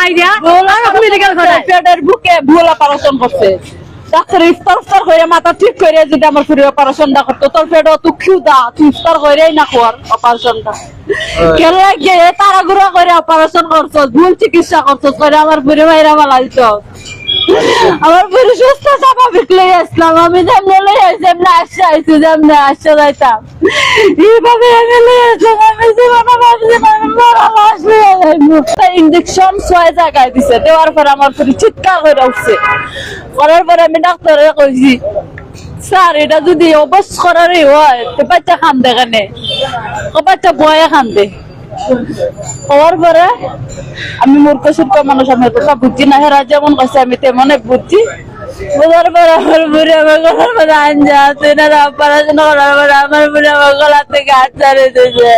মাইরা মেডিকেল করে পেটের বুকে ভুল অপারেশন করছে ডাক্তার ইফতার করে মাথা ঠিক করে যদি আমার ফ্রি অপারেশনটা করতো তোর পেটও তুই ক্ষুদা তুই ইফতার করেই না কর অপারেশনটা কেন লাগে তাড়াগুড়া করে অপারেশন করছো ভুল চিকিৎসা করছো করে আমার বুড়ি মাইরা মালা দিত আমার বুড়ি সুস্থ স্বাভাবিক লই আসলাম আমি যেমন লই আসছি এমনি আসছে আইছি যেমনি আসছে যাইতাম এইভাবে আমি লই আসলাম আমি জীবনে ভাবছি না আমি মরা লাশ লইয়া যাইবো ইঞ্জেকশন 6 জায়গায় দিছে দেওয়ার পর আমার বুড়ি চিৎকার করে উঠছে করার পরে আমি ডাক্তারে কইছি স্যার এটা যদি অবশ করারই হয় তো বাচ্চা কান্দে কেন ও বাচ্চা বয়ে কান্দে হওয়ার পরে আমি মূর্খ সূর্খ মানুষ আমি কথা বুঝছি না হেরা যেমন কাছে আমি তেমন বুঝছি বোঝার পরে আমার বুড়ি আমার গলার মধ্যে আঞ্জা আছে না অপারেশন করার পরে আমার বুড়ি আমার গলা থেকে হাত ছাড়িয়ে দিয়েছে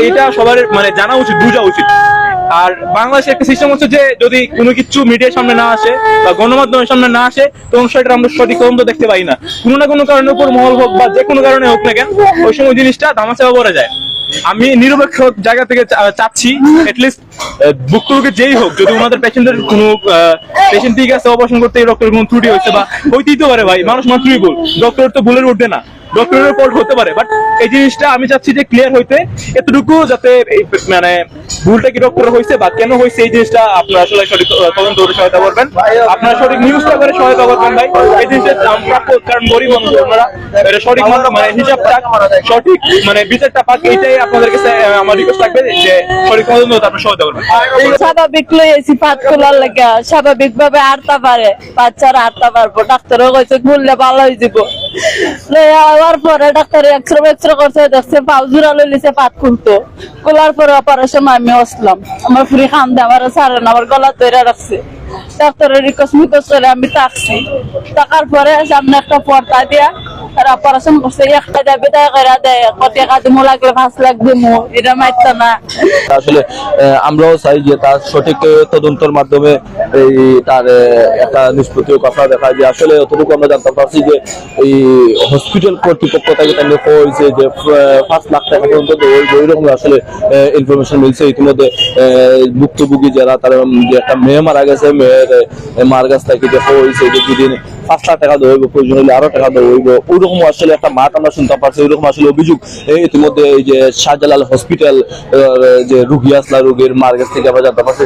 এটা সবার মানে জানা উচিত বোঝা উচিত আর বাংলাদেশে একটা সিস্টেম হচ্ছে যে যদি কোনো কিছু মিডিয়ার সামনে না আসে বা গণমাধ্যমের সামনে না আসে তখন সেটা আমরা সঠিক তদন্ত দেখতে পাই না কোনো না কোনো কারণে উপর মহল হোক বা যে কোনো কারণে হোক না কেন ওই সময় জিনিসটা ধামাচাপা পড়ে যায় আমি নিরপেক্ষ জায়গা থেকে চাচ্ছি এটলিস্ট ভুক্তভোগী যেই হোক যদি ওনাদের পেশেন্টের কোনো পেশেন্ট ঠিক আছে অপারেশন করতে ডক্টরের কোনো ত্রুটি হচ্ছে বা হইতেই তো পারে ভাই মানুষ মাত্রই ভুল ডক্টরের তো ভুলের উঠবে না ডক্টরের ফল্ট হতে পারে বাট এই জিনিসটা আমি চাচ্ছি যে ক্লিয়ার হইতে এতটুকু যাতে মানে ভুলটা কি ডক্টর হয়েছে বা কেন হয়েছে এই জিনিসটা আপনারা আসলে সঠিক তদন্ত করে সহায়তা করবেন আপনারা সঠিক নিউজটা করে সহায়তা করবেন ভাই এই জিনিসটা প্রাপ্য কারণ গরিব মানুষ আপনারা এটা সঠিক মানে হিসাবটা সঠিক মানে বিচারটা পাক এইটাই আপনাদের কাছে আমার রিকোয়েস্ট থাকবে যে সঠিক তদন্ত আপনারা সহায়তা করবেন স্বাভাবিক লই এসি পাত খোলার লাগা স্বাভাবিক ভাবে আরতা পারে বাচ্চারা আরতা পারবো ডাক্তারও কইছে খুললে ভালো হয়ে যাব লওয়ার পরে ডাক্তার এক্সরে করছে দেখছে পাউজুরা লইছে পাত খুলতো খোলার পরে অপারেশন আমি আসলাম আমার ফ্রি খান দে আমার সারে না আমার গলা ধরে রাখছে ডাক্তারের রিকোয়েস্ট মিকোয়েস্ট করে আমি টাকছি টাকার পরে সামনে একটা পর্দা দিয়া আর অপারেশন করছে একটা যাবে তাই করে দেয় কত টাকা দিমু লাগলে 5 লাখ দিমু এটা মাইতো না আসলে আমরাও চাই যে তার সঠিক তদন্তের মাধ্যমে এই তার একটা নিষ্পত্তিও কথা দেখা যে আসলে অতটুকু আমরা জানতে পারছি যে এই হসপিটাল কর্তৃপক্ষ থেকে তাদের কইছে যে 5 লাখ টাকা পর্যন্ত ওইরকম আসলে ইনফরমেশন মিলছে ইতিমধ্যে ভুক্তভোগী যারা তার যে একটা মেয়ে মারা গেছে মেয়ের মার কাছ থেকে যে কইছে যে দুদিন 5 লাখ টাকা দেবো প্রয়োজন হলে আরো টাকা দেবো ওইরকম আসলে একটা মাঠ আমরা শুনতে পারছি ওইরকম আসলে অভিযোগ ইতিমধ্যে এই যে শাহজালাল হসপিটাল যে রুগী আসলা রোগীর মার কাছ থেকে আমরা জানতে পারছি